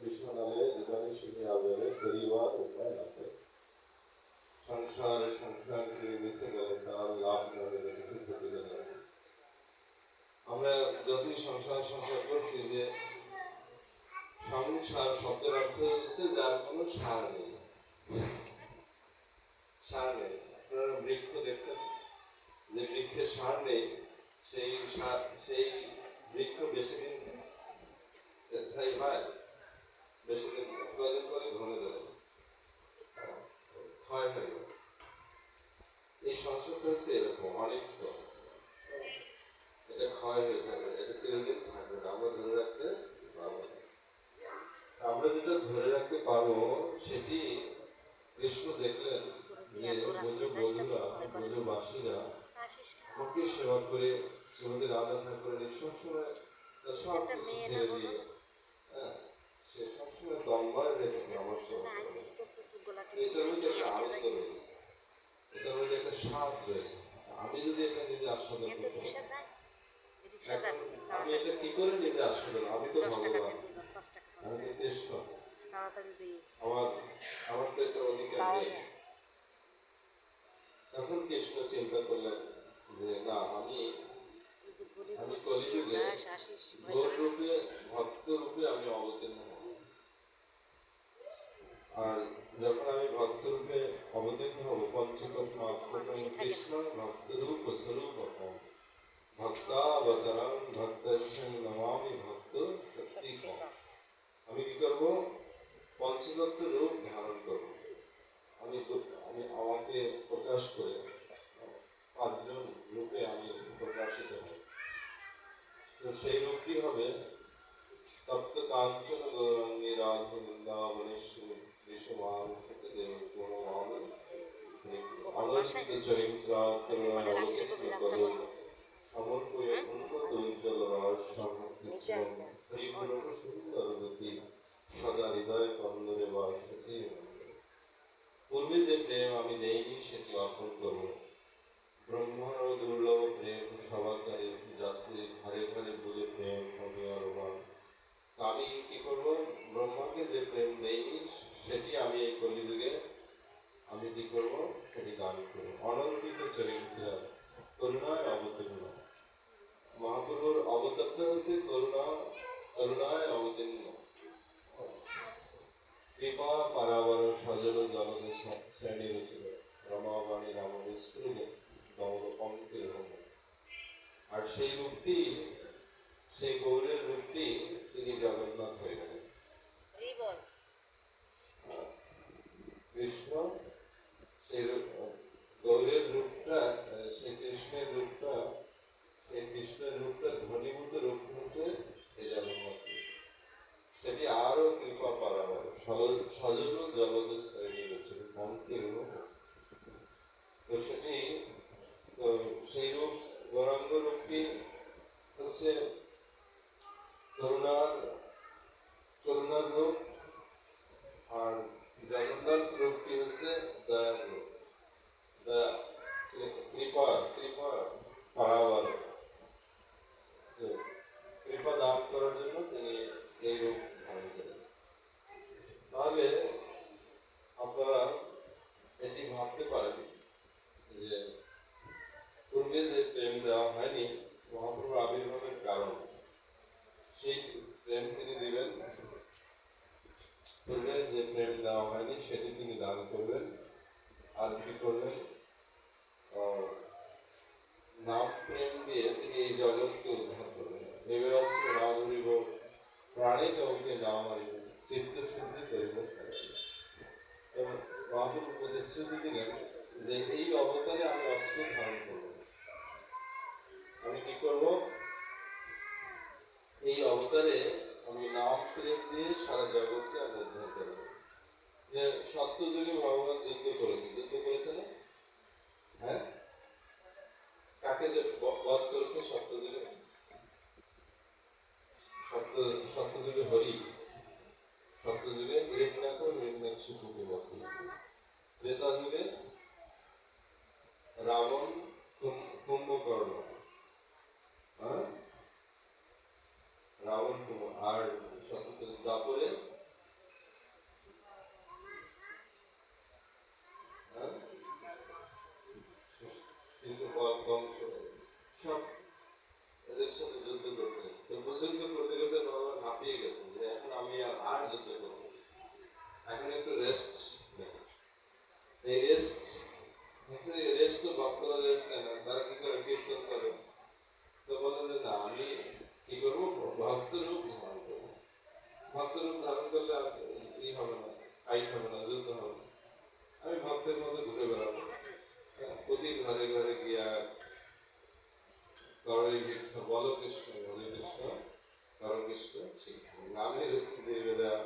কৃষ্ণ নামে জীবনে সুখী হবে পরিবার উপায় আছে সংসার সংসার থেকে মিশে গেলে তার লাভ না হলে কিছু ক্ষতি হবে। আমরা যতই সংসার সংসার করছি যে সংসার শব্দের অর্থ হচ্ছে যার কোনো সার নেই। সার নেই, আপনারা বৃক্ষ দেখছেন যে বৃক্ষের সার নেই, সেই বৃক্ষ বেশি দিন স্থায়ী হয়, বেশি দিন কয়েকদিন পরে ঘুরে যাবে, ক্ষয় হয়ে যাবে। এই সংসারটা হচ্ছে এরকম অনিত্য, এটা ক্ষয় হয়ে যাবে, এটা চিরদিন থাকবে না, আমরা ধরে রাখতে পারবো না। আমরা যেটা ধরে রাখতে পারবো সেটি কৃষ্ণ দেখলেন যে বধূরা ব্রজবাসীরা ভক্তি সেবা করে শ্রীমতী রাধা ঠাকুরের সবসময় সব কিছু ছেড়ে দিয়ে সে সবসময় দম্বায় রেখে আমার এটার মধ্যে একটা আনন্দ রয়েছে, এটার মধ্যে একটা স্বাদ রয়েছে। আমি যদি এটা নিজে আস্বাদন করতে আমি এটা কি করে নিজে আস্বাদন, আমি তো ভগবান, আমি তো কৃষ্ণ, আমার তো এটা অধিকার নেই। তখন কৃষ্ণ চিন্তা করলেন যে না, আমি কলিযুগে গৌর রূপে ভক্ত রূপে আমি অবতীর্ণ হব। আর যখন আমি ভক্ত রূপে অবতীর্ণ হব, পঞ্চতত্ত্বাত্মকং কৃষ্ণ ভক্ত রূপ স্বরূপ ভক্তাবতারং ভক্তস্য নমামি ভক্ত শক্তিকং। আমি কি করব? পঞ্চতত্ত্ব রূপ ধারণ করব। আমি আমাকে প্রকাশ করে পাঁচজন রূপে আমি প্রকাশিত হব। তো সেই রূপটি হবে তপ্ত কাঞ্চন গৌরাঙ্গী রাধা বৃন্দাবনেশ্বরী বিশ্বমানসতি দেবী পূর্ণমামি অলৌকিক চরিত্রাৎ করুণায় অবতীর্ণ করো সমর্পয় উন্নত উজ্জ্বল রহস্যম হরিপ্রভ সুন্দর গতি সদা হৃদয় কন্দরে বাসতি। পূর্বে যে প্রেম আমি দেইনি সেটি অর্পণ করব। ব্রহ্মার দুর্লভ প্রেম সবাকারে যাচ্ছে ঘরে ঘরে বুঝে প্রেম হবে অরমান। আমি কি করব? ব্রহ্মাকে যে প্রেম দেইনি সেটি আমি এই কলিযুগে আমি কি করব? সেটি দান করব। অনন্তিত চরিত্র করুণায় অবতীর্ণ। মহাপ্রভুর অবতারটা হচ্ছে করুণায় অবতীর্ণ। কৃপা পারাবর সজল জলদ শ্রেণী রচিত রমাবাণী রাম বিস্ফুরিত দৌল পঙ্কের হোম। আর সেই রূপটি, সেই গৌরের রূপটি তিনি জগন্নাথ হয়ে গেলেন। কৃষ্ণ সেই গৌরের রূপটা, সেই কৃষ্ণের রূপটা, সেই কৃষ্ণের রূপটা ঘনীভূত রূপ হচ্ছে এই জগন্নাথ। সেটি আরো কৃপা পারাবার সজল জলদ শ্রেণী রয়েছে পঙ্কের হোম। তো সেটি, তো সেই রূপ গৌরাঙ্গ রূপটি হচ্ছে করুণার রূপ, আর জগন্নাথ রূপটি হচ্ছে দয়ার রূপ, কৃপা পারাবার, কৃপা দান করার জন্য তিনি এই রূপ ধারণ করেন। তাহলে আপনারা এটি ভাবতে পারেন যে পূর্বে যে প্রেম দেওয়া হয়নি মহাপ্রভুর আবির্ভাবের কারণ, সেই প্রেম তিনি দিবেন। পূর্বে যে প্রেম দেওয়া হয়নি সেটি তিনি দান করবেন। আর কি করবেন? নাম প্রেম দিয়ে তিনি এই জগৎকে উদ্ধার করবেন। এবার আসছে নাম হরিব প্রাণে কাউকে নাম আসবে চিত্ত শুদ্ধি করিব। মহাপ্রভু প্রতিশ্রুতি দিলেন যে এই অবতারে আমি অস্ত্র ধারণ করব। আমি কি করব? এই অবতারে আমি নাম প্রেম দিয়ে সারা জগৎকে আমি উদ্ধার করব। যে সত্যযুগে ভগবান যুদ্ধ করেছে না? হ্যাঁ, কাকে যে বধ করেছে সত্যযুগে? সত্যযুগে হরি, সত্যযুগে হিরণ্যাক্ষকে বধ করেছে। ত্রেতা যুগে রাবণ, কুম্ভকর্ণ, রাবণ, আর দ্বাপরে কিছু বংশ সব এদের সাথে যুদ্ধ করতে তো যুদ্ধ করতে করতে বাবা হাঁপিয়ে গেছেন যে এখন আমি আর যুদ্ধ করবো, এখন একটু রেস্ট নেই। এই রেস্ট রেস্ট তো ভক্তরা রেস্ট নেয় না, তারা কি করে কীর্তন করে। তো বলে যে না আমি কি করবো, ভক্তরূপ ধারণ করবো। ভক্তরূপ ধারণ করলে আর ই হবে না, ফাইট হবে না, যুদ্ধ হবে না। আমি ভক্তের মতো ঘুরে বেড়াবো, প্রতি ঘরে ঘরে গিয়া করই ভিক্ষা বলো কৃষ্ণ, বলে কৃষ্ণ, করো কৃষ্ণ, নামে রসি দেবে দেওয়া